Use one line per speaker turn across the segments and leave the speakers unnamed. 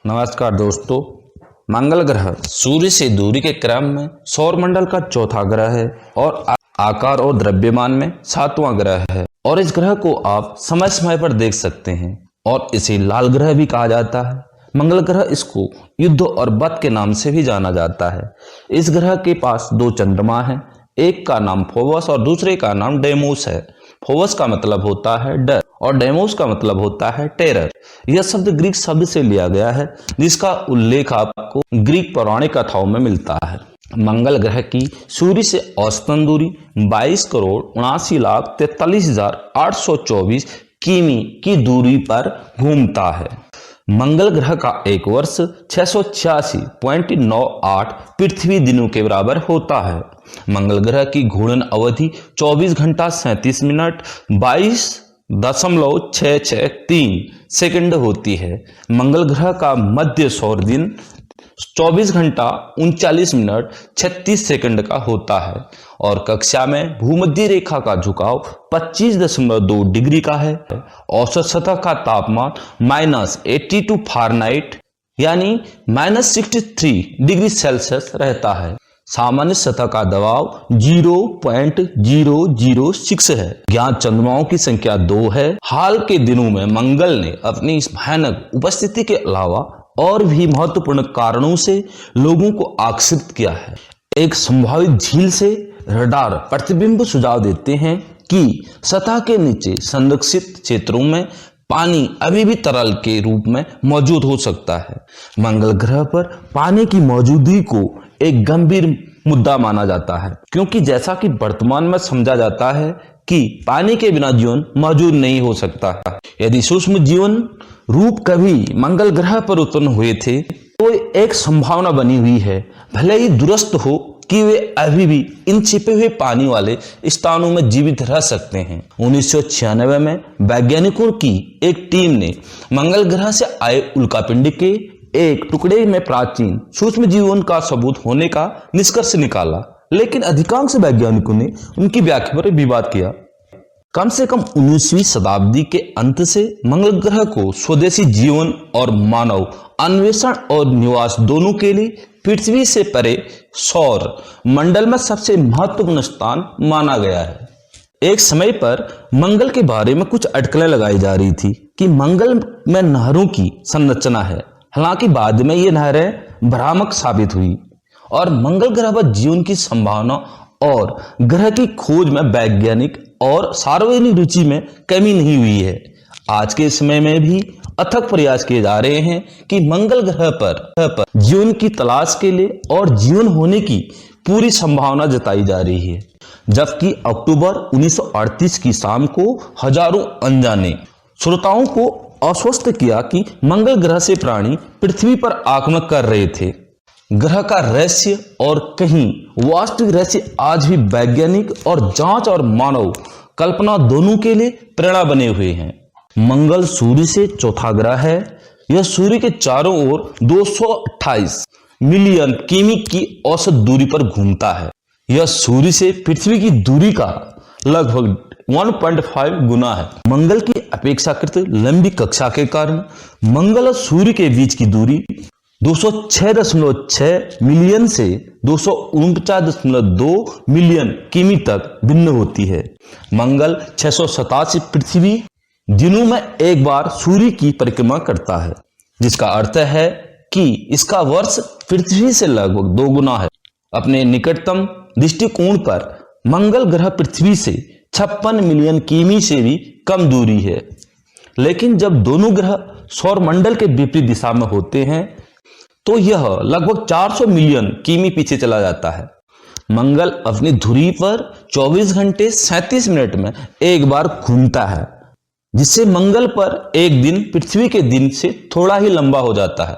नमस्कार दोस्तों। मंगल ग्रह सूर्य से दूरी के क्रम में सौरमंडल का चौथा ग्रह है और आकार और द्रव्यमान में सातवां ग्रह है। और इस ग्रह को आप समय समय पर देख सकते हैं और इसे लाल ग्रह भी कहा जाता है। मंगल ग्रह इसको युद्ध और बध के नाम से भी जाना जाता है। इस ग्रह के पास दो चंद्रमा हैं, एक का नाम फोबस और दूसरे का नाम डेमोस है। फोबस का मतलब होता है डर और डेमोस का मतलब होता है टेरर। यह शब्द ग्रीक शब्द से लिया गया है जिसका उल्लेख आपको ग्रीक पौराणिक कथाओं में मिलता है। मंगल ग्रह की सूर्य से औसतन दूरी 22,79,43,824 किमी की दूरी पर घूमता है। मंगल ग्रह का एक वर्ष 686.98 पृथ्वी दिनों के बराबर होता है। मंगल ग्रह की घूर्णन अवधि 24 घंटा 37 मिनट 22.663 सेकंड होती है। मंगल ग्रह का मध्य सौर दिन 24 घंटा 39 मिनट 36 सेकंड का होता है और कक्षा में भूमध्य रेखा का झुकाव 25.2 डिग्री का है। औसत सतह का तापमान -82 फ़ारेनहाइट यानी -63 डिग्री सेल्सियस रहता है। सामान्य सतह का दबाव 0.006 है। ज्ञात चंद्रमाओं की संख्या 2 है। हाल के दिनों में मंगल ने अपनी इस भयानक उपस्थिति के अलावा और भी महत्वपूर्ण कारणों से लोगों को आकर्षित किया है। एक संभावित झील से रडार प्रतिबिंब सुझाव देते हैं कि सतह के नीचे संरक्षित क्षेत्रों में पानी अभी भी तरल के रूप में मौजूद हो सकता है। मंगल ग्रह पर पानी की मौजूदगी को एक गंभीर मुद्दा माना जाता है, क्योंकि जैसा कि वर्तमान में समझा जाता है कि पानी के बिना जीवन मौजूद नहीं हो सकता है। यदि सूक्ष्म जीवन रूप कभी मंगल ग्रह पर उत्पन्न हुए थे तो एक संभावना बनी हुई है, भले ही दुरुस्त हो, कि वे अभी भी इन छिपे हुए पानी वाले स्थानों में जीवित रह सकते हैं। 1996 में वैज्ञानिकों की एक टीम ने मंगल ग्रह से आए उल्कापिंड के एक टुकड़े में प्राचीन सूक्ष्म जीवन का सबूत होने का निष्कर्ष निकाला, लेकिन अधिकांश वैज्ञानिकों ने उनकी व्याख्या पर विवाद किया। कम से कम 19वीं शताब्दी के अंत से मंगल ग्रह को स्वदेशी जीवन और मानव अन्वेषण और निवास दोनों के लिए पृथ्वी से परे सौर मंडल में सबसे महत्वपूर्ण स्थान माना गया है। एक समय पर मंगल के बारे में कुछ अटकलें लगाई जा रही थी कि मंगल में नहरों की संरचना है। हालांकि बाद में ये नहरें भ्रामक साबित हुई और मंगल ग्रह पर जीवन की संभावना और ग्रह की खोज में वैज्ञानिक और सार्वजनिक रुचि में कमी नहीं हुई है। आज के समय में भी अथक प्रयास किए जा रहे हैं कि मंगल ग्रह पर जीवन की तलाश के लिए और जीवन होने की पूरी संभावना जताई जा रही है। जबकि अक्टूबर 1938 की शाम को हजारों अनजाने श्रोताओं को आश्वस्त किया कि मंगल ग्रह से प्राणी पृथ्वी पर आक्रमण कर रहे थे। ग्रह का रहस्य और कहीं वास्तविक रहस्य आज भी वैज्ञानिक और जांच और मानव कल्पना दोनों के लिए प्रेरणा बने हुए हैं। मंगल सूर्य से चौथा ग्रह है। यह सूर्य के चारों ओर 228 मिलियन किमी की औसत दूरी पर घूमता है। यह सूर्य से पृथ्वी की दूरी का लगभग 1.5 गुना है। मंगल की अपेक्षाकृत लंबी कक्षा के कारण मंगल और सूर्य के बीच की दूरी 206.6 मिलियन से 249.2 मिलियन किमी तक भिन्न होती है। मंगल 687 पृथ्वी दिनों में एक बार सूर्य की परिक्रमा करता है, जिसका अर्थ है कि इसका वर्ष पृथ्वी से लगभग 2 गुना है। अपने निकटतम दृष्टिकोण पर मंगल ग्रह पृथ्वी से 56 मिलियन किमी से भी कम दूरी है, लेकिन जब दोनों ग्रह सौरमंडल के विपरीत दिशा में होते हैं तो यह लगभग 400 मिलियन किमी पीछे चला जाता है। मंगल अपनी धुरी पर 24 घंटे 37 मिनट में एक बार घूमता है, जिससे मंगल पर एक दिन पृथ्वी के दिन से थोड़ा ही लंबा हो जाता है।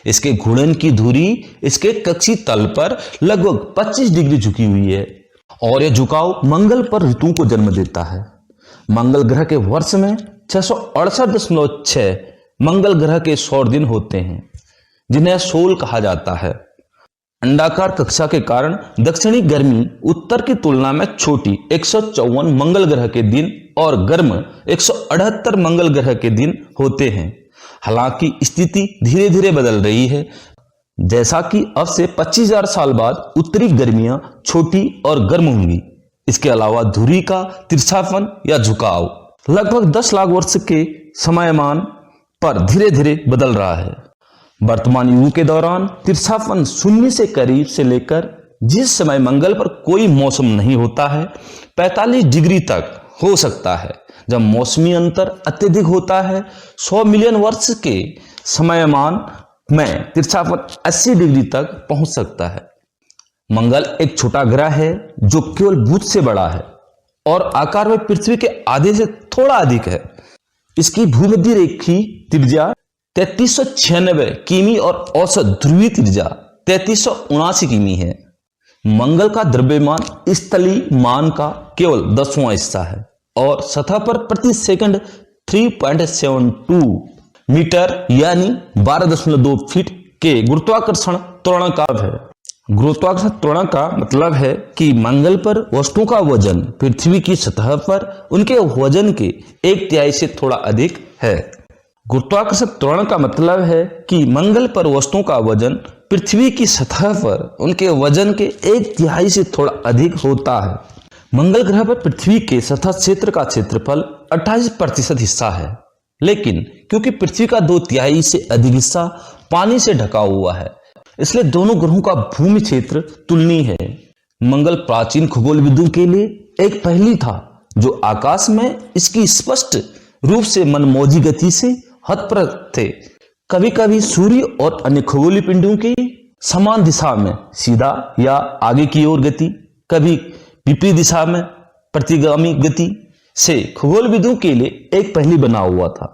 इसके घूर्णन की धुरी इसके कक्षीय तल पर लगभग 25 डिग्री झुकी हुई है और यह झुकाव मंगल पर ऋतुओं को जन्म देता है। मंगल ग्रह के वर्ष में 668.6 मंगल ग्रह के सौर दिन होते हैं, जिन्हें सोल कहा जाता है। अंडाकार कक्षा के कारण दक्षिणी गर्मी उत्तर की तुलना में छोटी 154 मंगल ग्रह के दिन और गर्म 178 मंगल ग्रह के दिन होते हैं। हालांकि स्थिति धीरे धीरे बदल रही है, जैसा कि अब से 25,000 साल बाद उत्तरी गर्मियां छोटी और गर्म होंगी। इसके अलावा धुरी का तिरछापन या झुकाव लगभग 10 लाख वर्ष के समयमान पर धीरे धीरे बदल रहा है। वर्तमान युग के दौरान तिरछापन शून्य से करीब से लेकर जिस समय मंगल पर कोई मौसम नहीं होता है 45 डिग्री तक हो सकता है। जब मौसमी अंतर अत्यधिक होता है 100 मिलियन वर्ष के समयमान में तिरछापन 80 डिग्री तक पहुंच सकता है। मंगल एक छोटा ग्रह है जो केवल बुध से बड़ा है और आकार में पृथ्वी के आधे से थोड़ा अधिक है। इसकी भूमध्य रेखी त्रिज्या 3396 किमी और औसत ध्रुवीय त्रिज्या 3379 किमी है। मंगल का द्रव्यमान स्थलीय मान का केवल 10वां हिस्सा है और सतह पर प्रति सेकंड 3.72 मीटर यानी 12.2 फीट के गुरुत्वाकर्षण त्वरण का है। गुरुत्वाकर्षण त्वरण का मतलब है कि मंगल पर वस्तुओं का वजन पृथ्वी की सतह पर उनके वजन के 1/3 से थोड़ा अधिक है। गुरुत्वाकर्षण त्वरण का मतलब है कि मंगल पर वस्तुओं का वजन पृथ्वी की सतह पर उनके वजन के 1/3 से थोड़ा अधिक होता है। मंगल ग्रह पर पृथ्वी के सतह क्षेत्र का क्षेत्रफल 28% हिस्सा है, लेकिन क्योंकि पृथ्वी का 2/3 से अधिक हिस्सा पानी से ढका हुआ है, इसलिए दोनों ग्रहों का भूमि क्षेत्र तुलनीय है। मंगल प्राचीन खगोलविदों के लिए एक पहेली था जो आकाश में इसकी स्पष्ट रूप से मनमौजी गति से हतप्रभ थे। कभी कभी सूर्य और अन्य खगोलीय पिंडों की समान दिशा में सीधा या आगे की ओर गति, कभी विपरीत दिशा में प्रतिगामी गति से खगोलविदों के लिए एक पहेली बना हुआ था।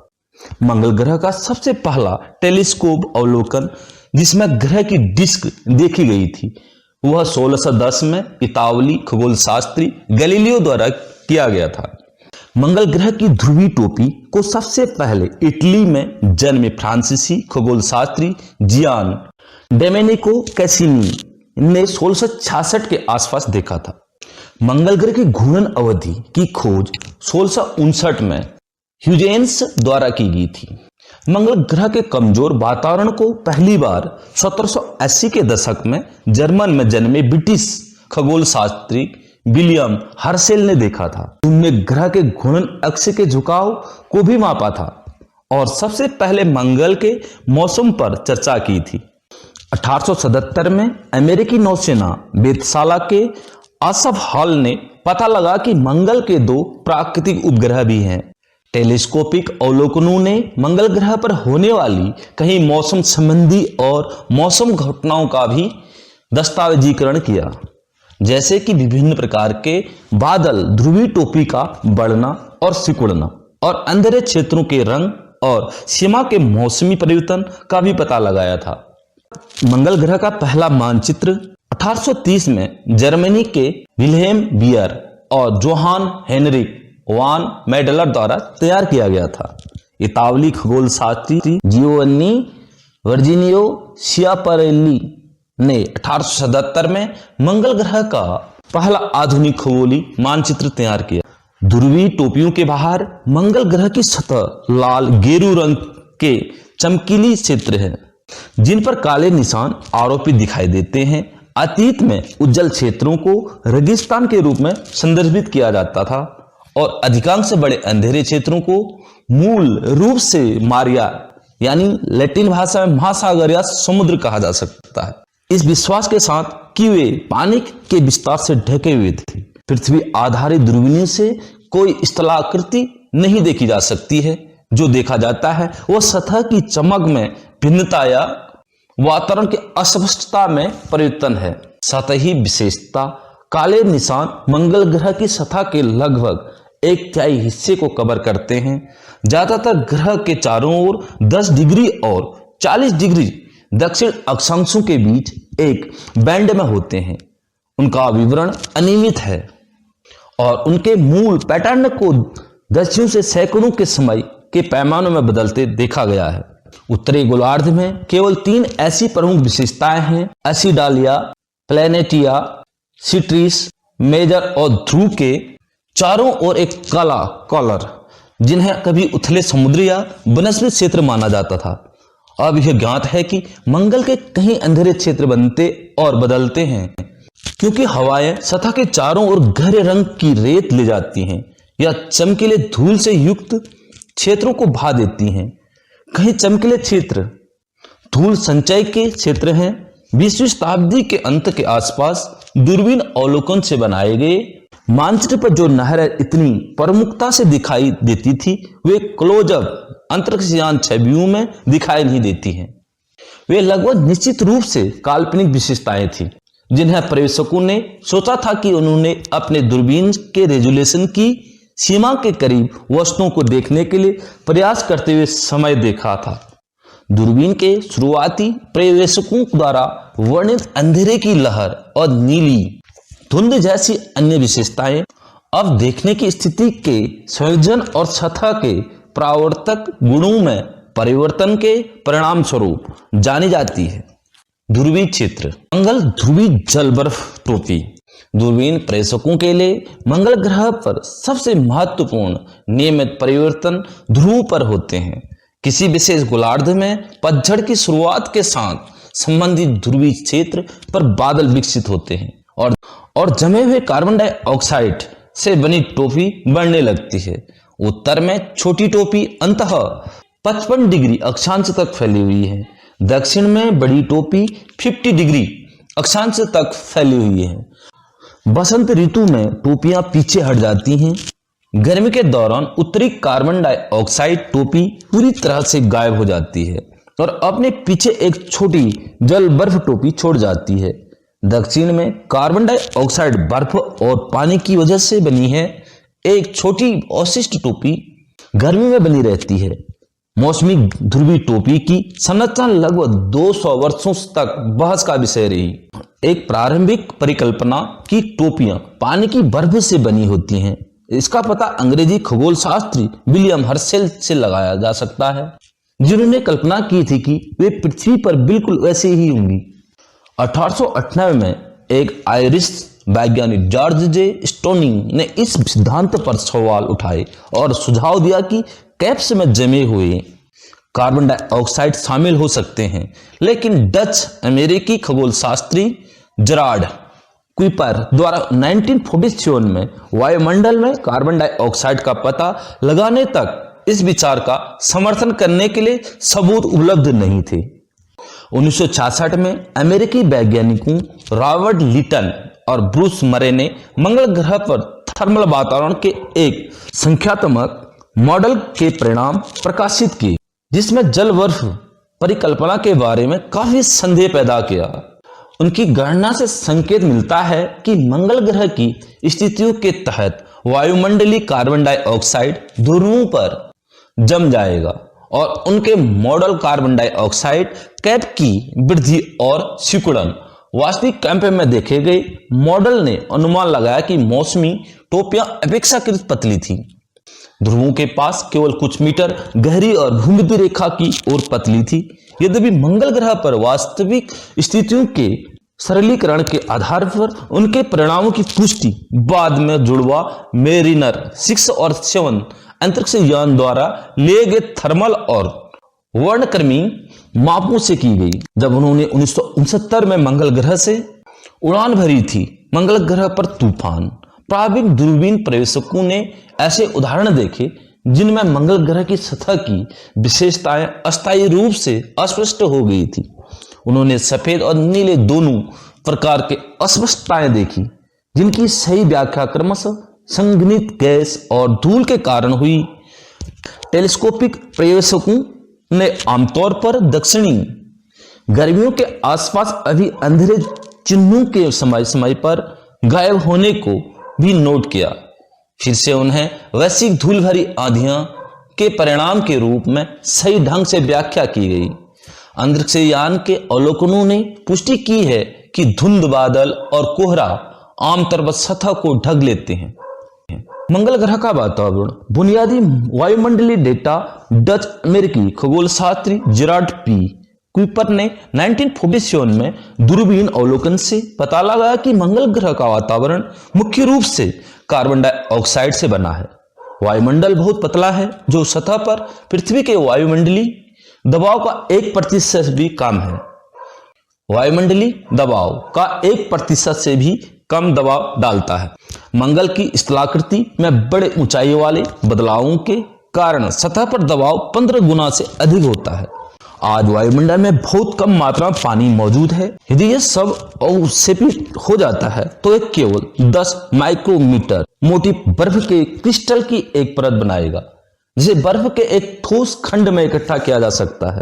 मंगल ग्रह का सबसे पहला टेलीस्कोप अवलोकन जिसमें ग्रह की डिस्क देखी गई थी वह 1610 में इतावली खगोल शास्त्री गैलीलियो द्वारा किया गया था। मंगल ग्रह की ध्रुवीय टोपी को सबसे पहले इटली में जन्मे फ्रांसीसी खगोल शास्त्री जियान डोमेनिको कैसिनी ने 1666 के आसपास देखा था। मंगल ग्रह की घूर्णन अवधि की खोज 1659 में ह्यूजेंस द्वारा की गई थी। मंगल ग्रह के कमजोर वातावरण को पहली बार 1780 के दशक में जर्मन में जन्मे ब्रिटिश खगोल शास्त्री विलियम हर्शेल ने देखा था। उन्होंने ग्रह के घूर्णन अक्ष के झुकाव को भी मापा था और सबसे पहले मंगल के मौसम पर चर्चा की थी। 1877 में अमेरिकी नौसेना वेधशाला के आसफ हॉल ने पता लगा कि मंगल के 2 प्राकृतिक उपग्रह भी हैं। टेलीस्कोपिक अवलोकनों ने मंगल ग्रह पर होने वाली कई मौसम संबंधी और मौसम घटनाओं का भी दस्तावेजीकरण किया, जैसे कि विभिन्न प्रकार के बादल, ध्रुवीय टोपी का बढ़ना और सिकुड़ना और अंधेरे क्षेत्रों के रंग और सीमा के मौसमी परिवर्तन का भी पता लगाया था। मंगल ग्रह का पहला मानचित्र 1830 में जर्मनी के विल्हेम बियर और जोहान हेनरिक वान मेडलर द्वारा तैयार किया गया था। इतावली खगोल शास्त्री जियोवन्नी वर्जीनियो शियापरेल्ली ने 1877 में मंगल ग्रह का पहला आधुनिक खगोलीय मानचित्र तैयार किया। ध्रुवीय टोपियों के बाहर मंगल ग्रह की सतह लाल गेरू रंग के चमकीली क्षेत्र है जिन पर काले निशान आरोपित दिखाई देते हैं। अतीत में उज्जवल क्षेत्रों को रेगिस्तान के रूप में संदर्भित किया जाता था और अधिकांश बड़े अंधेरे क्षेत्रों को मूल रूप से मारिया यानी लैटिन भाषा में महासागर या समुद्र कहा जा सकता है, इस विश्वास के साथ कि वे पानी के विस्तार से ढके हुए थे। पृथ्वी आधारित दूरबीनों से कोई स्थलाकृति नहीं देखी जा सकती है। जो देखा जाता है वह सतह की चमक में भिन्नता या वातावरण की अस्पष्टता में परिवर्तन है। सतही विशेषता काले निशान मंगल ग्रह की सतह के लगभग 1/3 हिस्से को कवर करते हैं। ज्यादातर ग्रह के चारों ओर 10 डिग्री और 40 डिग्री दक्षिण अक्षांशों के बीच एक बैंड में होते हैं। उनका विवरण अनियमित है और उनके मूल पैटर्न को दस्युओं से सैकड़ों के समय के पैमानों में बदलते देखा गया है। उत्तरी गोलार्ध में केवल 3 ऐसी प्रमुख विशेषताएं हैं: एसिडालिया, प्लैनेटिया, सिट्रिस मेजर और ध्रुव के चारों ओर एक काला कॉलर जिन्हें कभी उथले समुद्र या वनस्पति क्षेत्र माना जाता था। अब यह ज्ञात है कि मंगल के कई अंधेरे क्षेत्र बनते और बदलते हैं, क्योंकि हवाएं सतह के चारों ओर गहरे रंग की रेत ले जाती हैं या चमकीले धूल से युक्त क्षेत्रों को भा देती हैं। कई चमकीले क्षेत्र धूल संचय के क्षेत्र हैं। 20वीं शताब्दी के अंत के आसपास दूरबीन अवलोकन से बनाए गए मानचित्र पर जो नहरें इतनी प्रमुखता से दिखाई देती थी, वे क्लोजअप अंतरिक्षयान छवियों में दिखाई नहीं देती हैं। वे लगभग निश्चित रूप से काल्पनिक विशेषताएं थी, जिन्हें पर्यवेक्षकों ने सोचा था कि उन्होंने अपने दूरबीन के रेजोल्यूशन की सीमा के करीब वस्तुओं को देखने के लिए प्रयास करते हुए समय देखा था। दूरबीन के शुरुआती पर्यवेक्षकों द्वारा वर्णित अंधेरे की लहर और नीली धुंध जैसी अन्य विशेषताएं अब देखने की स्थिति के संयोजन और सतह के परावर्तक गुणों में परिवर्तन के परिणाम स्वरूप जानी जाती है। ध्रुवीय क्षेत्र। मंगल ध्रुवीय जल बर्फ टोपी। दूरबीन पर्यवेक्षकों के लिए मंगल ग्रह पर सबसे महत्वपूर्ण नियमित परिवर्तन ध्रुव पर होते हैं। किसी विशेष गोलार्ध में पतझड़ की शुरुआत के साथ संबंधित ध्रुवीय क्षेत्र पर बादल विकसित होते हैं और जमे हुए कार्बन डाइऑक्साइड से बनी टोपी बढ़ने लगती है। उत्तर में छोटी टोपी अंततः 55 डिग्री अक्षांश तक फैली हुई है। दक्षिण में बड़ी टोपी 50 डिग्री अक्षांश तक फैली हुई है। बसंत ऋतु में टोपियां पीछे हट जाती हैं। गर्मी के दौरान उत्तरी कार्बन डाइऑक्साइड टोपी पूरी तरह से गायब हो जाती है और अपने पीछे एक छोटी जल बर्फ टोपी छोड़ जाती है। दक्षिण में कार्बन डाइऑक्साइड बर्फ और पानी की वजह से बनी है एक छोटी अवशिष्ट टोपी गर्मी में बनी रहती है। मौसमी ध्रुवीय टोपी की संरचना लगभग 200 वर्षों तक बहस का विषय रही। एक प्रारंभिक परिकल्पना की टोपियां पानी की बर्फ से बनी होती हैं। इसका पता अंग्रेजी खगोल शास्त्री विलियम हर्शेल से लगाया जा सकता है, जिन्होंने कल्पना की थी कि वे पृथ्वी पर बिल्कुल वैसे ही होंगी। 1898 में एक आयरिश वैज्ञानिक जॉर्ज जे स्टोनिंग ने इस सिद्धांत पर सवाल उठाए और सुझाव दिया कि कैप्स में जमे हुए कार्बन डाइऑक्साइड शामिल हो सकते हैं, लेकिन डच अमेरिकी खगोल शास्त्री जरार्ड कुइपर द्वारा 1947 में वायुमंडल में कार्बन डाइऑक्साइड का पता लगाने तक इस विचार का समर्थन करने के लिए सबूत उपलब्ध नहीं थे। 1966 में अमेरिकी वैज्ञानिकों रॉबर्ट लिटन और ब्रूस मरे ने मंगल ग्रह पर थर्मल वातावरण के एक संख्यात्मक मॉडल के परिणाम प्रकाशित किए, जिसमें जल बर्फ परिकल्पना के बारे में काफी संदेह पैदा किया। उनकी गणना से संकेत मिलता है कि मंगल ग्रह की स्थितियों के तहत वायुमंडलीय कार्बन डाइऑक्साइड ध्रुवों पर जम जाएगा और उनके मॉडल कार्बन डाइऑक्साइड कैप की वृद्धि और सिकुड़न वास्तविक कैंप में देखे गए मॉडल ने अनुमान लगाया कि मौसमी टोपियां अपेक्षाकृत पतली थी। ध्रुवों के पास केवल कुछ मीटर गहरी और भूमध्य रेखा की ओर पतली थी। यद्यपि मंगल ग्रह पर वास्तविक स्थितियों के सरलीकरण के आधार पर उनके परिणामों की पुष्टि बाद में जुड़वा मेरिनर 6 और 7 अंतरिक्ष यान द्वारा लिए गए थर्मल और वर्णक्रमीय मापों से की गई। जब उन्होंने 1969 में मंगल ग्रह से उड़ान भरी थी, मंगल ग्रह पर तूफान। प्रारंभिक दूरबीन पर्यवेक्षकों ने ऐसे उदाहरण देखे जिनमें मंगल ग्रह की सतह की विशेषताएं अस्थायी रूप से अस्पष्ट हो गई थी। उन्होंने सफेद और नीले दोनों प्रकार के अस्पष्टताएं देखी, जिनकी सही व्याख्या क्रमशः संघनित गैस और धूल के कारण हुई। टेलीस्कोपिक पर्यवेक्षकों ने आमतौर पर दक्षिणी गर्मियों के आसपास अभी अंधेरे चिन्हों के समय पर गायब होने को भी नोट किया। फिर से उन्हें वैश्विक धूल भरी आंधियां के परिणाम के रूप में सही ढंग से व्याख्या की गई। अंतरिक्ष यान के अवलोकनों ने पुष्टि की है कि धुंध, बादल और कोहरा आमतौर पर सतह को ढक लेते हैं। मंगल ग्रह का वातावरण। बुनियादी वायुमंडलीय डेटा डच अमेरिकी खगोल शास्त्री जेरार्ड पी कुइपर ने 1947 में दूरबीन अवलोकन से पता लगाया कि मंगल ग्रह का वातावरण मुख्य रूप से कार्बन डाइऑक्साइड से बना है। वायुमंडल बहुत पतला है, जो सतह पर पृथ्वी के वायुमंडलीय दबाव का 1% भी कम है। वायुमंडलीय दबाव का 1% से भी कम दबाव डालता है। मंगल की स्थलाकृति में बड़े ऊंचाई वाले बदलावों के कारण सतह पर दबाव 15 गुना से अधिक होता है। आज वायुमंडल में बहुत कम मात्रा में पानी मौजूद है। यदि यह सब अवक्षेपित हो जाता है तो यह केवल 10 माइक्रोमीटर मोटी बर्फ के क्रिस्टल की एक परत बनाएगा, जिसे बर्फ के एक ठोस खंड में इकट्ठा किया जा सकता है,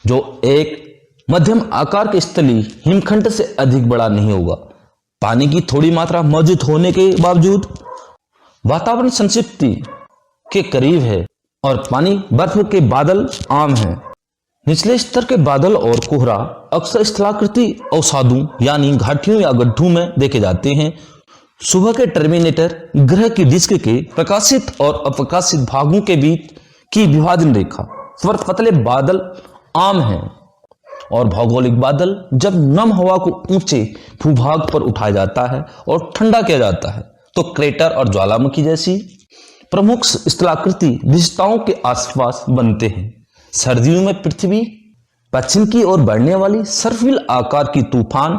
जो एक मध्यम आकार के स्थलीय हिमखंड से अधिक बड़ा नहीं होगा। पानी की थोड़ी मात्रा मौजूद होने के बावजूद वातावरण संतृप्ति के करीब है और पानी बर्फ के बादल आम हैं। निचले स्तर के बादल और कोहरा अक्सर स्थलाकृति अवसादों यानी घाटियों या गड्ढों में देखे जाते हैं। सुबह के टर्मिनेटर ग्रह की डिस्क के प्रकाशित और अप्रकाशित भागों के बीच की विभाजन रेखा पर पतले बादल आम हैं, और भौगोलिक बादल जब नम हवा को ऊंचे भूभाग पर उठाया जाता है और ठंडा किया जाता है तो क्रेटर और ज्वालामुखी जैसी प्रमुख स्थलाकृति विशेषताओं के आसपास बनते हैं। सर्दियों में पृथ्वी पश्चिम की ओर बढ़ने वाली सर्पिल आकार की तूफान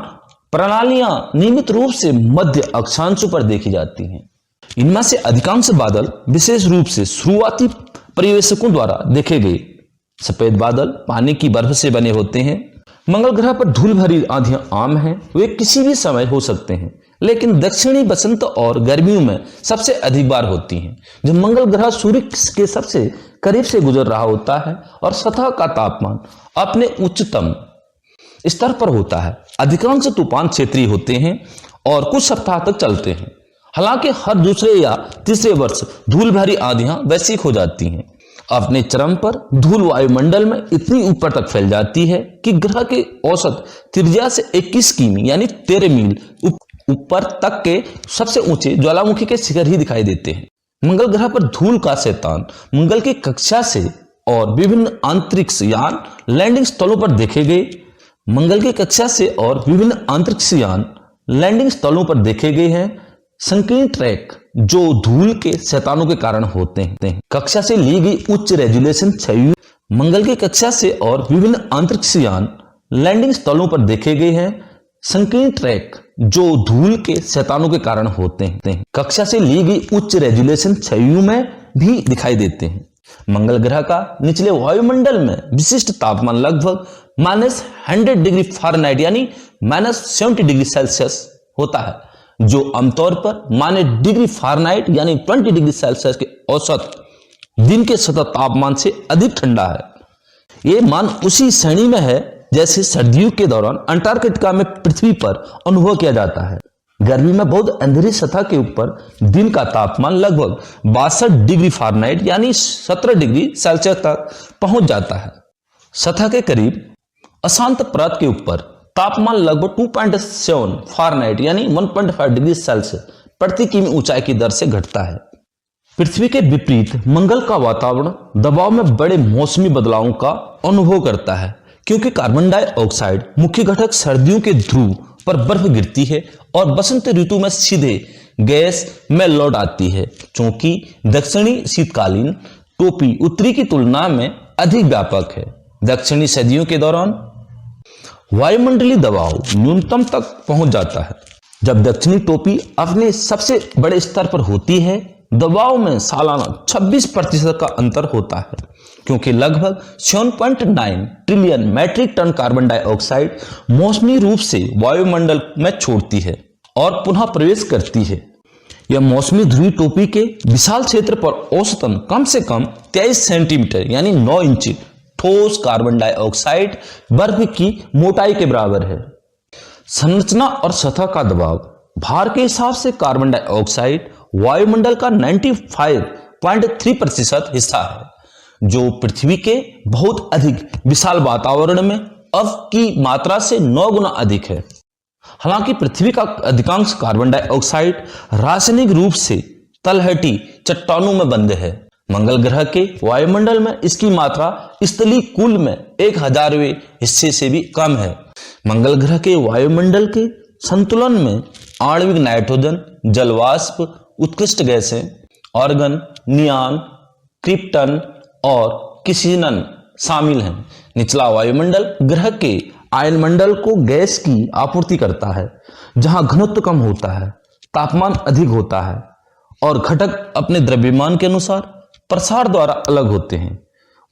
प्रणालियां नियमित रूप से मध्य अक्षांशों पर देखी जाती हैं। इनमें से अधिकांश बादल विशेष रूप से शुरुआती परिवेशकों द्वारा देखे गए सफेद बादल पानी की बर्फ से बने होते हैं। मंगल ग्रह पर धूल भरी आंधियां आम हैं, वे किसी भी समय हो सकते हैं, लेकिन दक्षिणी बसंत और गर्मियों में सबसे अधिक बार होती हैं, जब मंगल ग्रह सूर्य के सबसे करीब से गुजर रहा होता है और सतह का तापमान अपने उच्चतम स्तर पर होता है। अधिकांश तूफान क्षेत्रीय होते हैं और कुछ सप्ताह तक चलते हैं। हालांकि हर दूसरे या तीसरे वर्ष धूल भरी आंधियां वैश्विक हो जाती हैं। अपने चरम पर धूल वायुमंडल में इतनी ऊपर तक फैल जाती है कि ग्रह के औसत त्रिज्या से 21 किमी यानी 13 मील ऊपर तक के सबसे ऊंचे ज्वालामुखी के शिखर ही दिखाई देते हैं। मंगल ग्रह पर धूल का शैतान मंगल की कक्षा से और विभिन्न अंतरिक्ष यान लैंडिंग स्थलों पर देखे गए। मंगल की कक्षा से और विभिन्न अंतरिक्ष यान लैंडिंग स्थलों पर देखे गए हैं संकीर्ण ट्रैक जो धूल के शैतानों के कारण होते हैं। कक्षा से ली गई उच्च रेजुलेशन छवियों मंगल की कक्षा से और विभिन्न अंतरिक्ष यान लैंडिंग स्थलों पर देखे गए हैं संकीर्ण ट्रैक जो धूल के शैतानों के कारण होते हैं। कक्षा से ली गई उच्च रेजुलेशन छवियों में भी दिखाई देते हैं। मंगल ग्रह का निचले वायुमंडल में विशिष्ट तापमान लगभग -100 डिग्री फ़ारेनहाइट यानी -70 डिग्री सेल्सियस होता है, जो आमतौर पर -1 डिग्री फ़ारेनहाइट यानी 20 डिग्री सेल्सियस के औसत दिन के सतह तापमान से अधिक ठंडा है। ये मान उसी श्रेणी में है जैसे सर्दियों के दौरान अंटार्कटिका में पृथ्वी पर अनुभव किया जाता है। गर्मी में बहुत अंधेरी सतह के ऊपर दिन का तापमान लगभग 62 डिग्री फ़ारेनहाइट यानी 17 डिग्री सेल्सियस तक पहुंच जाता है। सतह के करीब अशांत परत के ऊपर तापमान लगभग 2.7 फ़ारेनहाइट यानी 1.5 डिग्री सेल्सियस प्रति किमी ऊंचाई की दर से घटता है। पृथ्वी के विपरीत मंगल का वातावरण दबाव में बड़े मौसमी बदलावों का अनुभव करता है, क्योंकि कार्बन डाइऑक्साइड मुख्य घटक सर्दियों के ध्रुव पर बर्फ गिरती है और बसंत ऋतु में सीधे गैस में लौट आती है। चूंकि दक्षिणी शीतकालीन टोपी उत्तरी की तुलना में अधिक व्यापक है, दक्षिणी सर्दियों के दौरान वायुमंडलीय दबाव न्यूनतम तक पहुंच जाता है। जब दक्षिणी टोपी अपने सबसे बड़े स्तर पर होती है, दबाव में सालाना 26% का अंतर होता है, क्योंकि लगभग 7.9 trillion metric ton carbon dioxide मौसमी रूप से वायुमंडल में छोड़ती है और पुनः प्रवेश करती है। यह मौसमी ध्रुवीय टोपी के विशाल क्षेत्र पर औसतन कम से कम 23 सेंटीमीटर यानी 9 इंच ठोस कार्बन डाइऑक्साइड बर्फ की मोटाई के बराबर है। संरचना और सतह का दबाव भार के हिसाब से कार्बन डाइऑक्साइड वायुमंडल का 95.3% हिस्सा है, जो पृथ्वी के बहुत अधिक विशाल वातावरण में अब की मात्रा से 9 गुना अधिक है। हालांकि पृथ्वी का अधिकांश कार्बन डाइऑक्साइड रासायनिक रूप से तलहटी चट्टानों में बंद है। मंगल ग्रह के वायुमंडल में इसकी मात्रा स्थलीय कुल में 1000वें हिस्से से भी कम है। मंगल ग्रह के वायुमंडल के संतुलन में आणविक नाइट्रोजन, जलवाष्प, उत्कृष्ट गैसें ऑर्गन, नियान, क्रिप्टन और किसिनन शामिल हैं। निचला वायुमंडल ग्रह के आयनमंडल को गैस की आपूर्ति करता है, जहां घनत्व कम होता है, तापमान अधिक होता है और घटक अपने द्रव्यमान के अनुसार प्रसार द्वारा अलग होते हैं।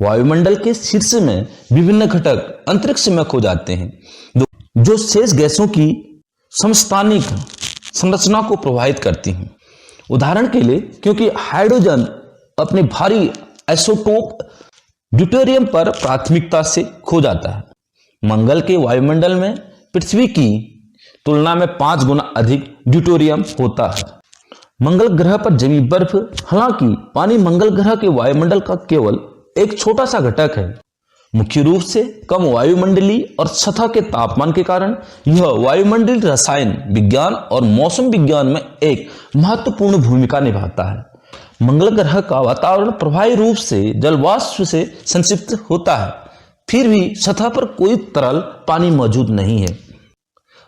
वायुमंडल के शीर्ष में विभिन्न घटक अंतरिक्ष में खो जाते हैं, जो शेष गैसों की समस्थानिक संरचना को प्रभावित करती हैं। उदाहरण के लिए, क्योंकि हाइड्रोजन अपने भारी आइसोटोप ड्यूटेरियम पर प्राथमिकता से खो जाता है, मंगल के वायुमंडल में पृथ्वी की तुलना में 5 गुना अधिक ड्यूटेरियम होता है। मंगल ग्रह पर जमी बर्फ, हालांकि पानी मंगल ग्रह के वायुमंडल का केवल एक छोटा सा घटक है। मुख्य रूप से कम वायुमंडलीय और सतह के तापमान के कारण यह वायुमंडलीय रसायन विज्ञान और मौसम विज्ञान में एक महत्वपूर्ण भूमिका निभाता है। मंगल ग्रह का वातावरण प्रभावी रूप से जलवाष्प से संतृप्त होता है, फिर भी सतह पर कोई तरल पानी मौजूद नहीं है।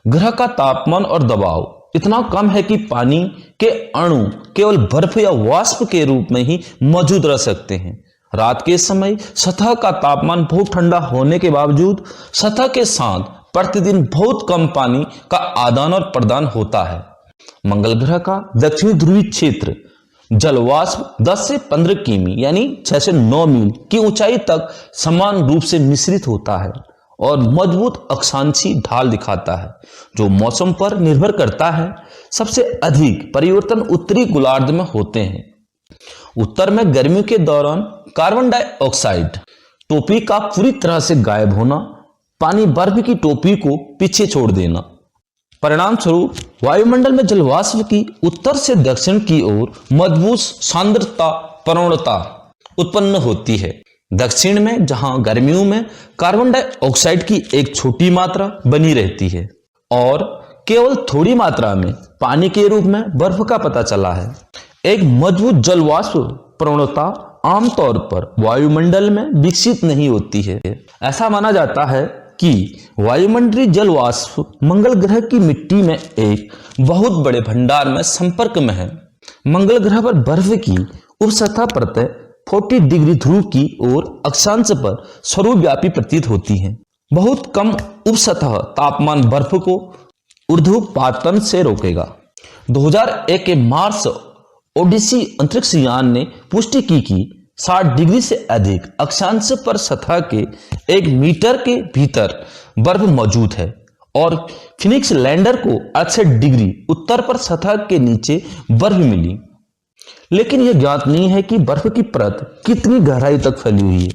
ग्रह का तापमान और दबाव इतना कम है कि पानी के अणु केवल बर्फ या वाष्प के रूप में ही मौजूद रह सकते हैं। रात के समय सतह का तापमान बहुत ठंडा होने के बावजूद सतह के साथ प्रतिदिन बहुत कम पानी का आदान और प्रदान होता है। मंगल ग्रह का दक्षिणी ध्रुवीय क्षेत्र जलवाष्प 10 से 15 किमी यानी 6 से 9 मील की ऊंचाई तक समान रूप से मिश्रित होता है और मजबूत अक्षांशीय ढाल दिखाता है, जो मौसम पर निर्भर करता है। सबसे अधिक परिवर्तन उत्तरी गोलार्ध में होते हैं। उत्तर में गर्मियों के दौरान कार्बन डाइऑक्साइड टोपी का पूरी तरह से गायब होना, पानी बर्फ की टोपी को पीछे छोड़ देना, परिणाम स्वरूप वायुमंडल में जलवाष्प की उत्तर से दक्षिण की ओर मजबूत सांद्रता प्रवणता उत्पन्न होती है। दक्षिण में, जहां गर्मियों में कार्बन डाइऑक्साइड की एक छोटी मात्रा बनी रहती है और केवल थोड़ी मात्रा में पानी के रूप में बर्फ का पता चला है। एक मजबूत जलवाष्प प्रवणता आमतौर पर वायुमंडल में विकसित नहीं होती है। ऐसा माना जाता है कि वायुमंडलीय जलवाष्प मंगल ग्रह की मिट्टी में एक बहुत बड़े भंडार में संपर्क में है। मंगल ग्रह पर बर्फ की उपसतह परतें 40 डिग्री ध्रुव की ओर अक्षांश पर सर्वव्यापी प्रतीत होती हैं। बहुत कम उपसतह तापमान बर्फ को ऊर्ध्वपातन से रोकेगा। 2001 के मार्स ओडिसी अंतरिक्ष यान ने पुष्टि की कि 60 डिग्री से अधिक अक्षांश पर सतह के 1 मीटर के भीतर बर्फ मौजूद है और फिनिक्स लैंडर को 68 डिग्री उत्तर पर सतह के नीचे बर्फ मिली। लेकिन यह ज्ञात नहीं है कि बर्फ की परत कितनी गहराई तक फैली हुई है।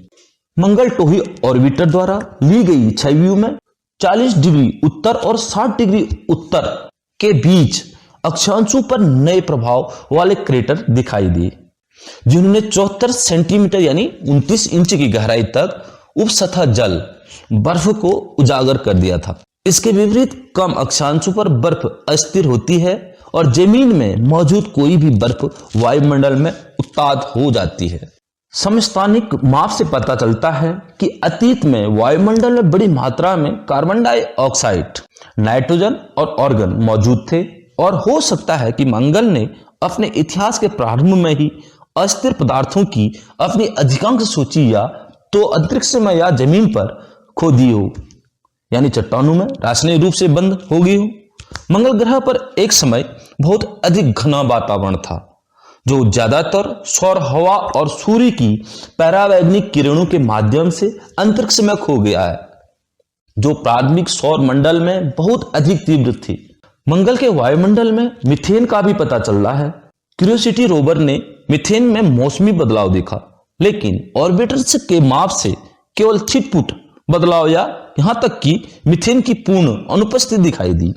मंगल टोही ऑर्बिटर द्वारा ली गई छवियों में 40 डिग्री उत्तर और 60 डिग्री उत्तर के बीच अक्षांशों पर नए प्रभाव वाले क्रेटर दिखाई दिए, जिन्होंने 74 सेंटीमीटर यानी 29 इंच की गहराई तक उपसतह जल बर्फ को उजागर कर दिया था। इसके विपरीत कम अक्षांशों पर बर्फ अस्थिर होती है और जमीन में मौजूद कोई भी बर्फ वायुमंडल में उत्ताद हो जाती है। समस्थानिक माप से पता चलता है कि अतीत में वायुमंडल में बड़ी मात्रा में कार्बन डाइऑक्साइड, नाइट्रोजन और ऑर्गन मौजूद थे और हो सकता है कि मंगल ने अपने इतिहास के प्रारंभ में ही अस्थिर पदार्थों की अपनी अधिकांश सूची या तो अंतरिक्ष में या जमीन पर खो दी हो, यानी चट्टानों में रासायनिक रूप से बंद हो गई हो। मंगल ग्रह पर एक समय बहुत अधिक घना वातावरण था, जो ज्यादातर सौर हवा और सूर्य की परावैगनिक किरणों के माध्यम से अंतरिक्ष में खो गया है, जो प्राथमिक सौर मंडल में बहुत अधिक तीव्र थी। मंगल के वायुमंडल में मीथेन का भी पता चल रहा है। क्यूरियोसिटी रोवर ने मीथेन में मौसमी बदलाव देखा, लेकिन ऑर्बिटर्स के माप से केवल छिटपुट बदलाव या यहां तक कि मीथेन की पूर्ण अनुपस्थिति दिखाई दी।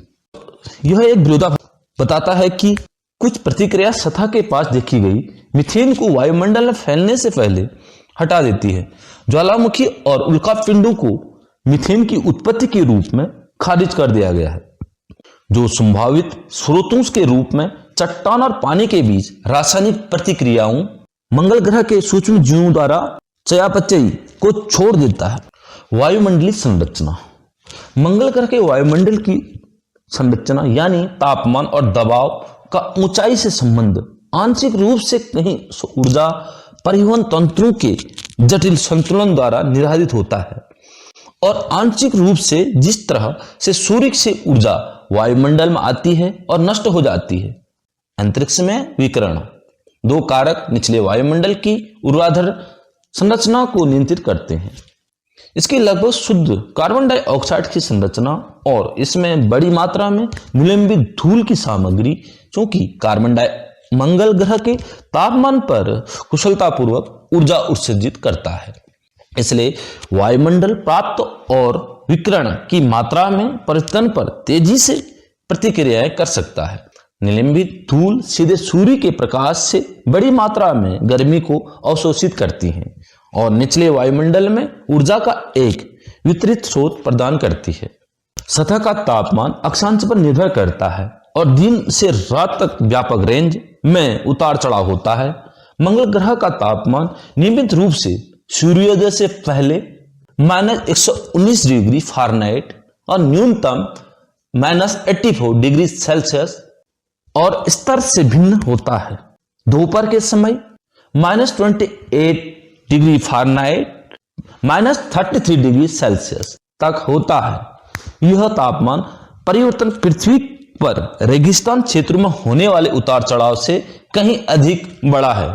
यह एक विरोधाभास बताता है कि कुछ प्रतिक्रिया सतह के पास देखी गई मीथेन को वायुमंडल में फैलने से पहले हटा देती है। ज्वालामुखी और उल्कापिंडों को मीथेन की उत्पत्ति के रूप में खारिज कर दिया गया है, जो संभावित स्रोतों के रूप में चट्टान और पानी के बीच रासायनिक प्रतिक्रियाओं मंगल ग्रह के सूक्ष्म जीवों द्वारा चयापचय को छोड़ देता है। वायुमंडलीय संरचना। मंगल ग्रह के वायुमंडल की संरचना यानी तापमान और दबाव का ऊंचाई से संबंध आंशिक रूप से कहीं ऊर्जा परिवहन तंत्रों के जटिल संतुलन द्वारा निर्धारित होता है और आंशिक रूप से जिस तरह से सूर्य से ऊर्जा वायुमंडल में आती है और नष्ट हो जाती है। अंतरिक्ष में विकिरण दो कारक निचले वायुमंडल की ऊर्ध्वाधर संरचना को नियंत्रित करते हैं। इसकी लगभग शुद्ध कार्बन डाइऑक्साइड की संरचना और इसमें बड़ी मात्रा में विलंबित धूल की सामग्री, चूंकि कार्बन डाइ मंगल ग्रह के तापमान पर कुशलतापूर्वक ऊर्जा उत्सर्जित करता है, इसलिए वायुमंडल प्राप्त और विकिरण की मात्रा में परिवर्तन पर तेजी से प्रतिक्रियाएं कर सकता है। निलंबित धूल सीधे सूर्य के प्रकाश से बड़ी मात्रा में गर्मी को अवशोषित करती है और निचले वायुमंडल में ऊर्जा का एक वितरित स्रोत प्रदान करती है। सतह का तापमान अक्षांश पर निर्भर करता है और दिन से रात तक व्यापक रेंज में उतार चढ़ाव होता है। मंगल ग्रह का तापमान नियमित रूप से सूर्योदय से पहले -119 डिग्री फ़ारेनहाइट और न्यूनतम -84 डिग्री सेल्सियस और स्तर से भिन्न होता है। दोपहर के समय -28 डिग्री फ़ारेनहाइट -33 डिग्री सेल्सियस तक होता है। यह तापमान परिवर्तन पृथ्वी पर रेगिस्तान क्षेत्र में होने वाले उतार चढ़ाव से कहीं अधिक बड़ा है।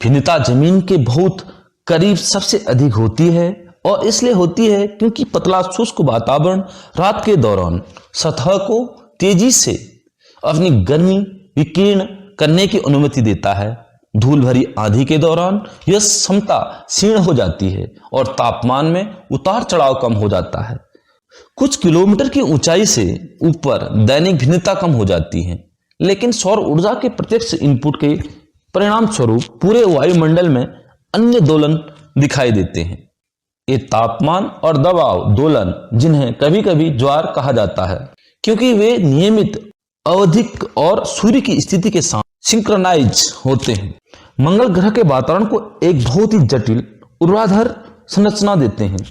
भिन्नता जमीन के बहुत करीब सबसे अधिक होती है और इसलिए होती है क्योंकि पतला शुष्क वातावरण रात के दौरान सतह को तेजी से अपनी गर्मी विकीर्ण करने की अनुमति देता है। धूल भरी आंधी के दौरान यह क्षमता क्षीण हो जाती है और तापमान में उतार चढ़ाव कम हो जाता है। कुछ किलोमीटर की ऊंचाई से ऊपर दैनिक भिन्नता कम हो जाती है, लेकिन सौर ऊर्जा के प्रत्यक्ष इनपुट के परिणाम स्वरूप पूरे वायुमंडल में अन्य दोलन दिखाई देते हैं। ये तापमान और दबाव दोलन, जिन्हें कभी कभी ज्वार कहा जाता है, क्योंकि वे नियमित आवधिक और सूर्य की स्थिति के साथ सिंक्रोनाइज होते हैं, मंगल ग्रह के वातावरण को एक बहुत ही जटिल ऊर्ध्वाधर संरचना देते हैं।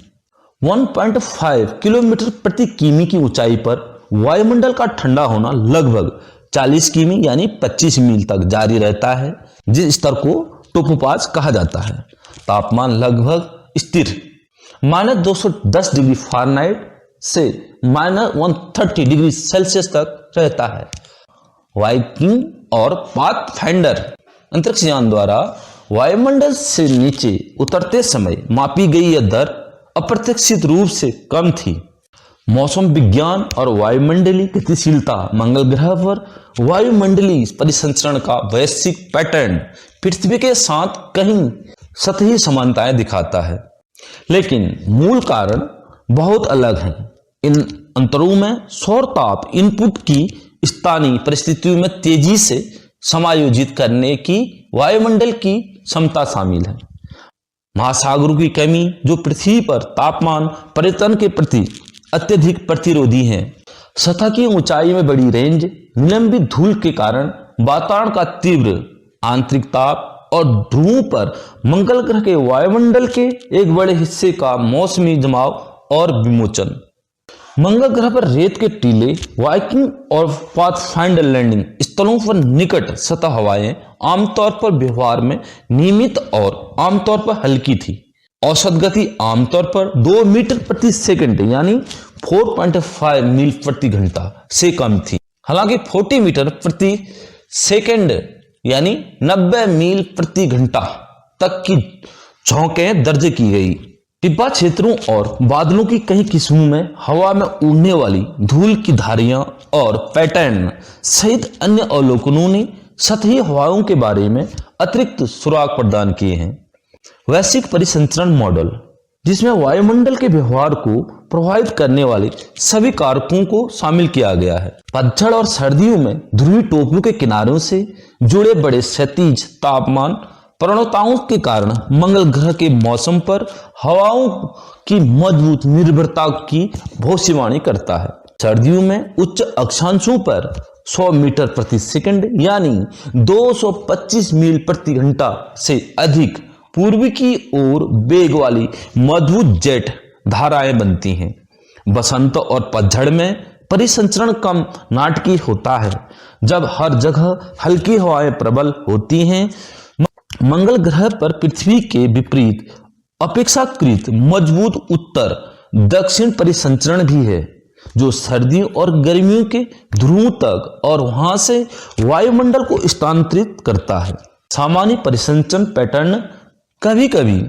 1.5 किलोमीटर प्रति किमी की ऊंचाई पर वायुमंडल का ठंडा होना लगभग 40 किमी यानी 25 मील तक जारी रहता है, जिस स्तर को टोपोपाज कहा जाता है। तापमान लगभग स्थिर -210 डिग्री फ़ारेनहाइट से -130 डिग्री सेल्सियस तक रहता है। वाइकिंग और पाथफाइंडर अंतरिक्ष यान द्वारा वायुमंडल से नीचे उतरते समय मापी गई यह दर अप्रत्याशित रूप से कम थी। मौसम विज्ञान और वायुमंडलीय गतिशीलता मंगल ग्रह पर वायुमंडलीय परिसंचरण का वैश्विक पैटर्न पृथ्वी के साथ कहीं सतही समानताएं दिखाता है, लेकिन मूल कारण बहुत अलग हैं। इन अंतरों में सौर ताप इनपुट की स्थानीय परिस्थितियों में तेजी से समायोजित करने की वायुमंडल की क्षमता शामिल है। महासागरों की कमी जो पृथ्वी पर तापमान परिवर्तन के प्रति अत्यधिक प्रतिरोधी हैं। सतह की ऊंचाई में बड़ी रेंज, निलंबित धूल के कारण वातावरण का तीव्र आंतरिक ताप और ध्रुवों पर मंगल ग्रह के वायुमंडल के एक बड़े हिस्से का मौसमी जमाव और विमोचन। मंगल ग्रह पर रेत के टीले, वाइकिंग और पाथफाइंडर लैंडिंग स्थलों पर निकट सतह हवाएं आमतौर पर व्यवहार में नियमित और आमतौर पर हल्की थी। औसत गति आमतौर पर 2 मीटर प्रति सेकंड यानी 4.5 मील प्रति घंटा से कम थी। हालांकि 40 मीटर प्रति सेकंड यानी 90 मील प्रति घंटा तक की झोंकें दर्ज की गई। टिब्बा क्षेत्रों और बादलों की कई किस्मों में हवा में उड़ने वाली धूल की धारियां और पैटर्न सहित अन्य अवलोकनों ने सतही हवाओं के बारे में अतिरिक्त सुराग प्रदान किए हैं। वैश्विक परिसंचरण मॉडल, जिसमें वायुमंडल के व्यवहार को प्रभावित करने वाले सभी कारकों को शामिल किया गया है। पतझड़ और सर्दियों में ध्रुवीय टोपों के किनारों से जुड़े बड़े क्षैतिज तापमान प्रवणताओं के कारण मंगल ग्रह के मौसम पर हवाओं की मजबूत निर्भरता की भविष्यवाणी करता है। सर्दियों में उच्च अक्षांशों पर 100 मीटर प्रति सेकंड यानी 225 मील प्रति घंटा से अधिक पूर्व की ओर वेग वाली मजबूत जेट धाराएं बनती हैं। बसंत और पतझड़ में परिसंचरण कम नाटकीय होता है। जब हर जगह हल्की हवाएं प्रबल होती हैं, मंगल ग्रह पर पृथ्वी के विपरीत अपेक्षाकृत मजबूत उत्तर दक्षिण परिसंचरण भी है, जो सर्दियों और गर्मियों के ध्रुवों तक और वहां से वायुमंडल को स्थानांतरित करता है। सामान्य परिसंचरण पैटर्न कभी कभी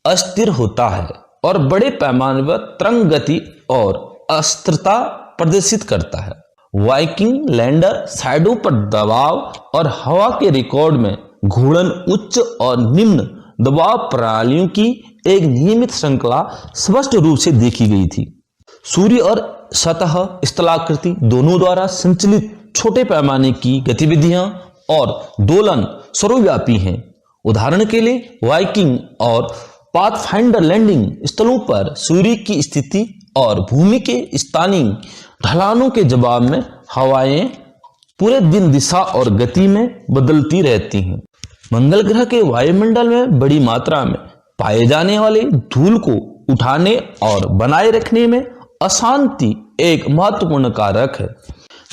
अस्थिर होता है और बड़े पैमाने पर तरंग गति और अस्थिरता प्रदर्शित करता है। वाइकिंग लैंडर साइडों पर दबाव और हवा के रिकॉर्ड में घूर्णन उच्च और निम्न दबाव प्रणालियों की एक नियमित श्रृंखला स्पष्ट रूप से देखी गई थी। सूर्य और सतह स्थलाकृति दोनों द्वारा संचालित छोटे पैमाने की गतिविधियां और दोलन सर्वव्यापी हैं। उदाहरण के लिए वाइकिंग और पाथफाइंडर लैंडिंग स्थलों पर सूर्य की स्थिति और भूमि के स्थानीय ढलानों के जवाब में हवाएं पूरे दिन दिशा और गति में बदलती रहती हैं। मंगल ग्रह के वायुमंडल में बड़ी मात्रा में पाए जाने वाले धूल को उठाने और बनाए रखने में अशांति एक महत्वपूर्ण कारक है।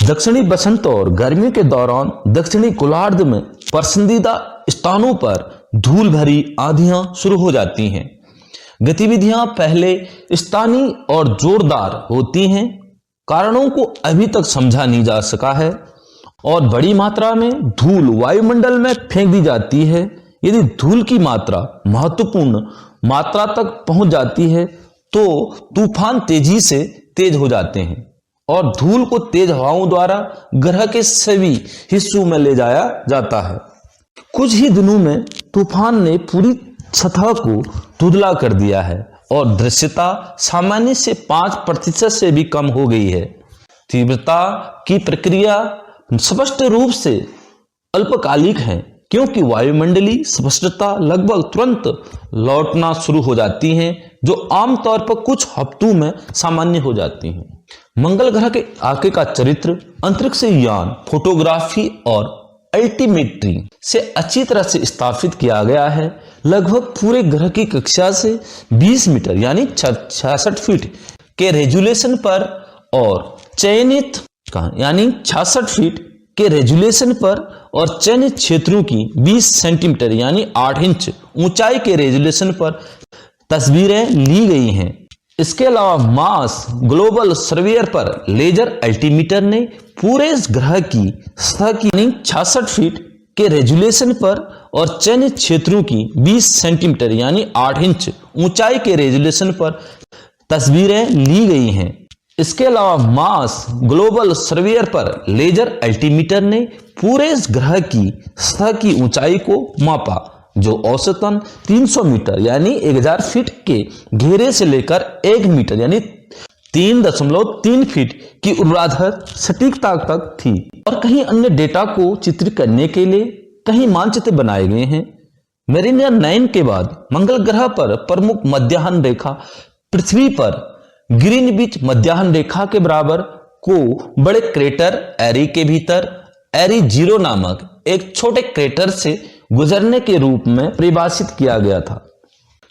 दक्षिणी बसंत और गर्मियों के दौरान दक्षिणी गोलार्ध में पसंदीदा स्थानों पर धूल भरी आंधियां शुरू हो जाती हैं। गतिविधियां पहले स्थानीय और जोरदार होती हैं। कारणों को अभी तक समझा नहीं जा सका है और बड़ी मात्रा में धूल वायुमंडल में फेंक दी जाती है। यदि धूल की मात्रा महत्वपूर्ण मात्रा तक पहुंच जाती है तो तूफान तेजी से तेज हो जाते हैं और धूल को तेज हवाओं द्वारा ग्रह के सभी हिस्सों में ले जाया जाता है। कुछ ही दिनों में तूफान ने पूरी सतह को धुंधला कर दिया है और दृश्यता सामान्य से 5% से भी कम हो गई है। तीव्रता की प्रक्रिया स्पष्ट रूप से अल्पकालिक है, क्योंकि वायुमंडलीय स्पष्टता लगभग तुरंत लौटना शुरू हो जाती है, जो आमतौर पर कुछ हफ्तों में सामान्य हो जाती हैं। मंगल ग्रह के आगे का चरित्र अंतरिक्ष यान, फोटोग्राफी और अल्टीमेट्री से अच्छी तरह से स्थापित किया गया है। लगभग पूरे ग्रह की कक्षा से 20 मीटर यानी 66 फीट के रेजुलेशन पर और चयनित यानी 66 फीट के रेजुलेशन पर और चयनित क्षेत्रों की 20 सेंटीमीटर यानी 8 इंच ऊंचाई के रेजुलेशन पर तस्वीरें ली गई हैं। इसके अलावा मार्स ग्लोबल सर्वेयर पर लेजर अल्टीमीटर ने पूरे ग्रह की सतह की 66 फीट के रेजुलेशन पर और चयनित क्षेत्रों की 20 सेंटीमीटर यानी 8 इंच ऊंचाई के रेजुलेशन पर तस्वीरें ली गई हैं। इसके अलावा मार्स ग्लोबल सर्वेयर पर लेजर अल्टीमीटर ने पूरे ग्रह की सतह की ऊंचाई को मापा, जो औसतन 300 मीटर यानी 1000 फीट के घेरे से लेकर 1 मीटर यानी 3.3 फीट की ऊर्ध्वाधर सटीकता तक थी। और कहीं अन्य डेटा को चित्रित करने के लिए कहीं मानचित्र बनाए गए हैं। मेरिडियन 9 के बाद मंगल ग्रह पर प्रमुख मध्याह्न रेखा पृथ्वी पर ग्रीनविच मध्याह्न रेखा के बराबर को बड़े क्रेटर एरी के भीतर एरी 0 नामक एक छोटे क्रेटर से गुजरने के रूप में परिभाषित किया गया था।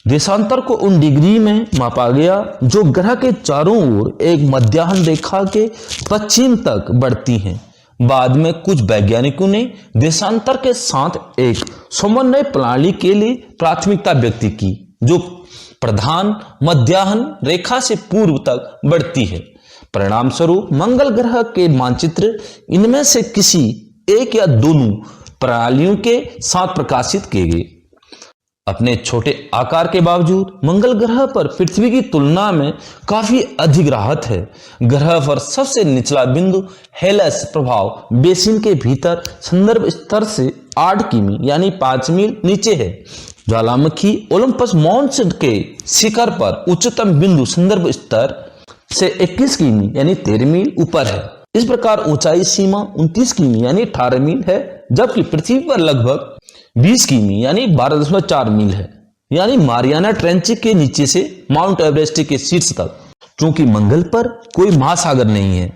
देशांतर को उन डिग्री में मापा गया जो ग्रह के चारों ओर एक मध्याह्न रेखा के पश्चिम तक बढ़ती हैं। बाद में कुछ वैज्ञानिकों ने देशांतर के साथ एक समन्वय प्रणाली के लिए प्राथमिकता व्यक्त की, जो प्रधान मध्याह्न रेखा से पूर्व तक बढ़ती है। परिणाम स्वरूप मंगल ग्रह के मानचित्र इनमें से किसी एक या दोनों प्रणालियों के साथ प्रकाशित किए गए। अपने छोटे आकार के बावजूद मंगल ग्रह पर पृथ्वी की तुलना में काफी अधिक राहत है। ग्रह पर सबसे निचला बिंदु हेलस प्रभाव बेसिन के भीतर संदर्भ स्तर से 8 किमी यानी 5 मील नीचे है। ज्वालामुखी ओलंपस माउंट्स के शिखर पर उच्चतम बिंदु संदर्भ स्तर से 21 किमी यानी 13 मील ऊपर है। इस प्रकार ऊंचाई सीमा 29 किमी यानी 18 मील है, जबकि पृथ्वी पर लगभग 20 किमी यानी 12.4 मील है, यानी मारियाना ट्रेंच के नीचे से माउंट एवरेस्ट के शीर्ष तक। क्योंकि मंगल पर कोई महासागर नहीं है,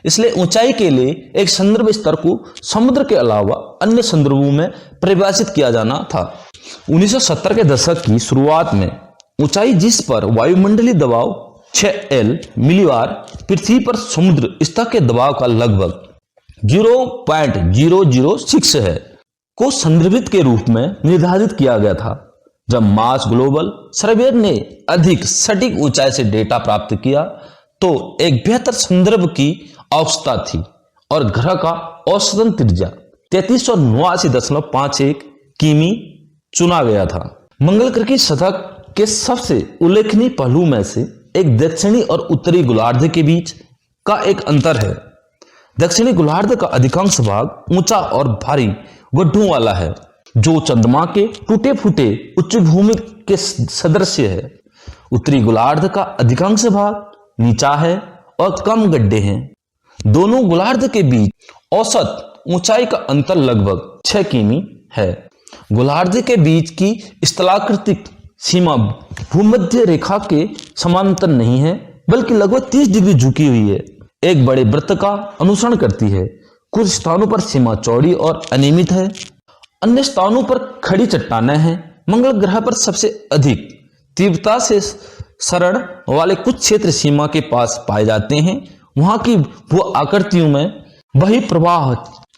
इसलिए ऊंचाई के लिए एक संदर्भ स्तर को समुद्र के अलावा अन्य संदर्भों में परिभाषित किया जाना था। 1970 के दशक की शुरुआत में ऊंचाई जिस पर वायुमंडलीय दबाव 6L मिलीबार पृथ्वी पर समुद्र स्तर के दबाव का लगभग 0.006 है को संदर्भित के रूप में निर्धारित किया गया था। जब मार्स ग्लोबल सर्वेयर ने अधिक सटीक ऊंचाई से डेटा प्राप्त किया तो एक बेहतर संदर्भ की आवश्यकता थी और ग्रह का औसतन त्रिज्या 3389.51 किमी चुना गया था। मंगल ग्रह की सतह के सबसे उल्लेखनीय पहलू में से एक दक्षिणी और उत्तरी गोलार्ध के बीच का एक अंतर है। दक्षिणी गोलार्ध का अधिकांश भाग ऊंचा और भारी गड्ढों वाला है जो चंद्रमा के टूटे फूटे उच्च भूमि के सदृश है। उत्तरी गोलार्ध का अधिकांश भाग नीचा है और कम गड्ढे हैं। दोनों गोलार्ध के बीच औसत ऊंचाई का अंतर लगभग 6 किमी है। गोलार्ध के बीच की स्थलाकृतिक सीमा भूमध्य रेखा के समांतर नहीं है बल्कि लगभग 30 डिग्री झुकी हुई है, एक बड़े वृत्त का अनुसरण करती है। कुछ स्थानों पर सीमा चौड़ी और अनियमित है, अन्य स्थानों पर खड़ी चट्टानें हैं। मंगल ग्रह पर सबसे अधिक तीव्रता से क्षरण वाले कुछ क्षेत्र सीमा के पास पाए जाते हैं। वहां की भू आकृतियों में वही प्रवाह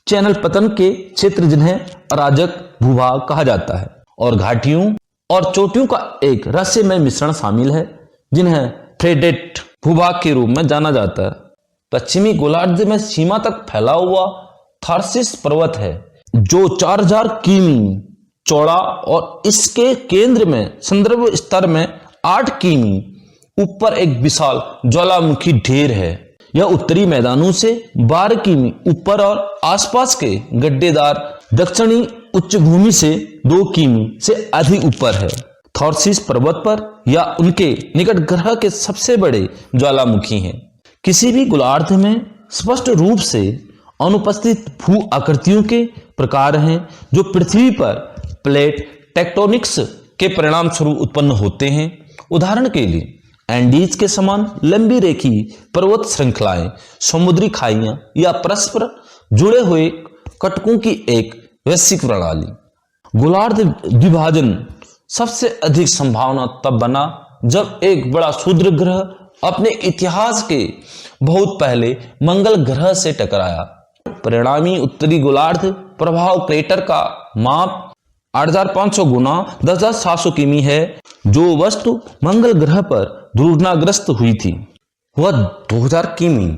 चैनल पतन के क्षेत्र जिन्हें अराजक भूभाग कहा जाता है और घाटियों और चोटियों का एक रहस्यमय मिश्रण शामिल है जिन्हें फ्रेडेट भूभाग के रूप में जाना जाता है। पश्चिमी गोलार्ध में सीमा तक फैला हुआ थार्सिस पर्वत है जो 4000 किमी चौड़ा और इसके केंद्र में संदर्भ स्तर में 8 किमी ऊपर एक विशाल ज्वालामुखी ढेर है। यह उत्तरी मैदानों से 12 किमी ऊपर और आसपास के गड्ढेदार दक्षिणी उच्च भूमि से 2 किमी से अधिक ऊपर है। थॉर्सिस पर्वत पर या उनके निकट ग्रह के सबसे बड़े ज्वालामुखी हैं। किसी भी गोलार्ध में स्पष्ट रूप से अनुपस्थित भू आकृतियों के प्रकार हैं जो पृथ्वी पर प्लेट टेक्टोनिक्स के परिणाम स्वरूप उत्पन्न होते हैं। उदाहरण के लिए एंडीज के समान लंबी रेखी पर्वत श्रृंखलाएं, समुद्री खाइयां या परस्पर जुड़े हुए कटकों की एक वैश्विक प्रणाली। गोलार्ध विभाजन सबसे अधिक संभावना तब बना जब एक बड़ा क्षुद्र ग्रह अपने इतिहास के बहुत पहले मंगल ग्रह से टकराया। परिणामी उत्तरी गोलार्ध प्रभाव क्रेटर का माप 8500 गुना 10700 किमी है जो वस्तु मंगल ग्रह पर दुर्घटनाग्रस्त हुई थी वह 2000 किमी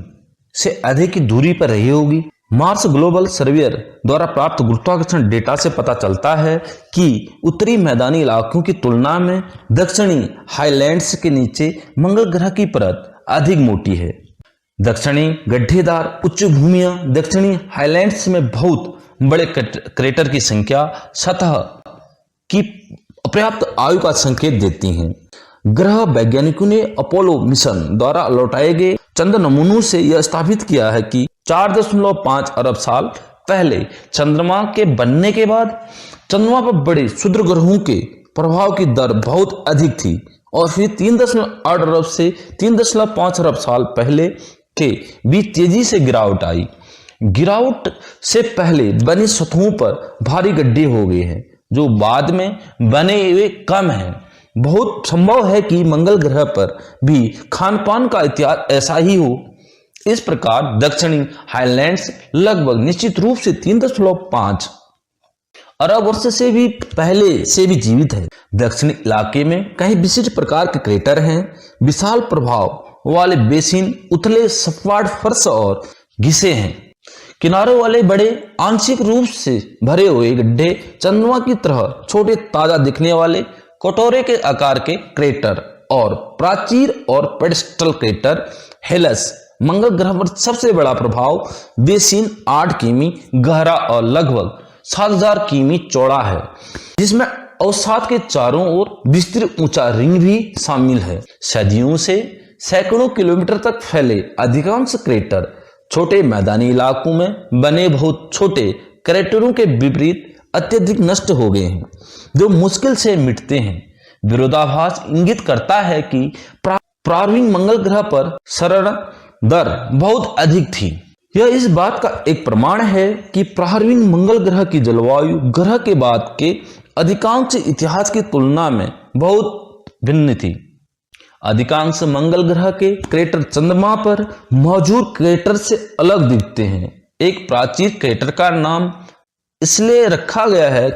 से अधिक की दूरी पर रही होगी। मार्स ग्लोबल सर्वेयर द्वारा प्राप्त गुरुत्वाकर्षण डेटा से पता चलता है कि उत्तरी मैदानी इलाकों की तुलना में दक्षिणी हाईलैंड्स के नीचे मंगल ग्रह की परत अधिक मोटी है। दक्षिणी गड्ढेदार उच्च भूमियां दक्षिणी हाईलैंड्स में बहुत बड़े क्रेटर की संख्या सतह की अपर्याप्त आयु का संकेत देती हैं। ग्रह वैज्ञानिकों ने अपोलो मिशन द्वारा लौटाए गए चंद्र नमूनों से यह स्थापित किया है कि 4.5 अरब साल पहले चंद्रमा के बनने के बाद चंद्रमा पर बड़े क्षुद्र ग्रहों के प्रभाव की दर बहुत अधिक थी और फिर 3.8 अरब से 3.5 अरब साल पहले के बीच तेजी से गिरावट आई। गिरावट से पहले बनी सतहों पर भारी गड्ढे हो गए हैं जो बाद में बने हुए कम हैं। बहुत संभव है कि मंगल ग्रह पर भी खान पान का इतिहास ऐसा ही हो। इस प्रकार दक्षिणी हाईलैंड्स लगभग निश्चित रूप से 3.5 अरब वर्ष से भी पहले से भी जीवित है। दक्षिणी इलाके में कई विशिष्ट प्रकार के क्रेटर हैं। विशाल प्रभाव वाले बेसिन, उथले सपाट फर्श और घिसे हैं। किनारों वाले बड़े आंशिक रूप से भरे हुए गड्ढे, चंद्रमा की तरह छोटे ताजा दिखने वाले कटोरे के आकार के क्रेटर और प्राचीर और पेडेस्टल क्रेटर। हेलस मंगल ग्रह पर सबसे बड़ा प्रभाव बेसिन 8 किमी गहरा और लगभग 7000 किमी चौड़ा है जिसमें अवसाद के चारों ओर विस्तृत ऊंचा रिंग भी शामिल है। सदियों से सैकड़ों किलोमीटर तक फैले अधिकांश क्रेटर छोटे मैदानी इलाकों में बने बहुत छोटे क्रेटरों के विपरीत अत्यधिक नष्ट हो गए हैं जो मुश्किल से मिटते हैं। विरोधाभास इंगित करता है कि प्रारंभिक मंगल ग्रह पर क्षरण दर बहुत अधिक थी। यह इस बात का एक प्रमाण है कि प्रारंभिक मंगल ग्रह की जलवायु ग्रह के बाद के अधिकांश इतिहास की तुलना में बहुत भिन्न थी। अधिकांश मंगल ग्रह के क्रेटर चंद्रमा पर मौजूद क्रेटर से अलग दिखते हैं। एक प्राचीन क्रेटर का नाम इसलिए रखा गया है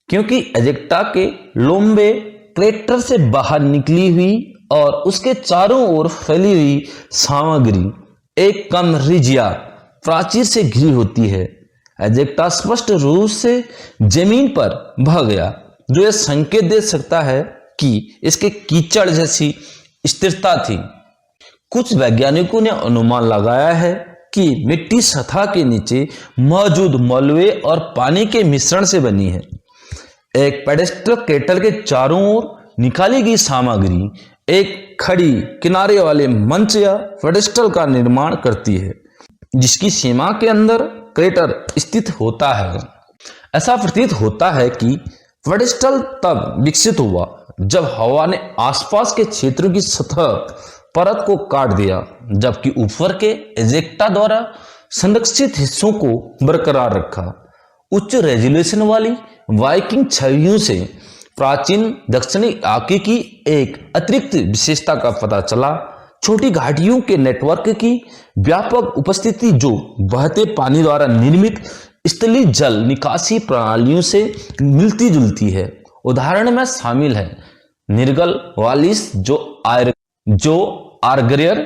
क्योंकि एजेक्टा के लोम्बे क्रेटर से बाहर निकली हुई और उसके चारों ओर फैली हुई सामग्री एक कम रिजिया प्राचीर से घिरी होती है। एजेक्टा स्पष्ट रूप से जमीन पर बह गया, जो यह संकेत दे सकता है कि इसके कीचड़ जैसी स्थिरता थी। कुछ वैज्ञानिकों ने अनुमान लगाया है कि मिट्टी सतह के नीचे मौजूद मलबे और पानी के मिश्रण से बनी है। एक पेडेस्ट्रल क्रेटर के चारों ओर निकाली गई सामग्री एक खड़ी किनारे वाले मंच या पेडेस्टल का निर्माण करती है, जिसकी सीमा के अंदर क्रेटर स्थित होता है। ऐसा प्रतीत होता है कि पेडेस्टल तब विकसित हुआ जब हवा ने आसपास के क्षेत्रों की सतह परत को काट दिया, जबकि ऊपर के एजेक्टा द्वारा संरक्षित हिस्सों को बरकरार रखा। उच्च रेजोल्यूशन वाली वाइकिंग छवियों से प्राचीन दक्षिणी इलाके की एक अतिरिक्त विशेषता का पता चला। छोटी घाटियों के नेटवर्क की व्यापक उपस्थिति, जो बहते पानी द्वारा निर्मित स्थलीय जल निकासी प्रणालियों से मिलती जुलती है। उदाहरण में शामिल है निर्गल वालिस, जो आर्गरियर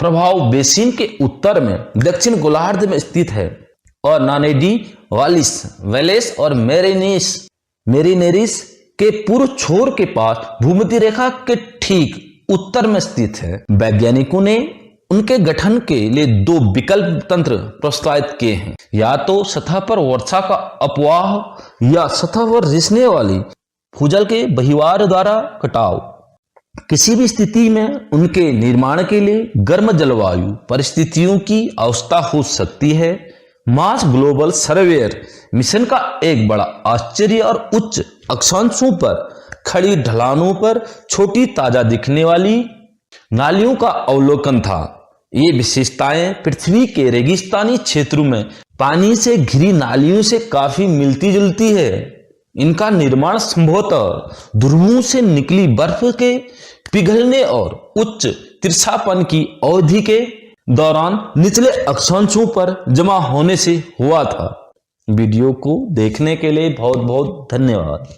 प्रभाव बेसिन के उत्तर में दक्षिण गोलार्ध में स्थित है, और नानेडी वालिस वेलेस और मेरिनेरिस के पूर्व छोर के पास भूमध्य रेखा के ठीक उत्तर में स्थित है। वैज्ञानिकों ने उनके गठन के लिए दो विकल्प तंत्र प्रस्तावित किए हैं, या तो सतह पर वर्षा का अपवाह या सतह पर रिसने वाली भूजल के बहिर्वाह द्वारा कटाव। किसी भी स्थिति में उनके निर्माण के लिए गर्म जलवायु परिस्थितियों की आवश्यकता हो सकती है। मार्स ग्लोबल सर्वेयर मिशन का एक बड़ा आश्चर्य और उच्च अक्षांशों पर खड़ी ढलानों पर छोटी ताजा दिखने वाली नालियों का अवलोकन था। ये विशेषताएं पृथ्वी के रेगिस्तानी क्षेत्रों में पानी से घिरी नालियों से काफी मिलती जुलती है। इनका निर्माण संभवतः ध्रुवों से निकली बर्फ के पिघलने और उच्च तिरछापन की अवधि के दौरान निचले अक्षांशों पर जमा होने से हुआ था। वीडियो को देखने के लिए बहुत बहुत धन्यवाद।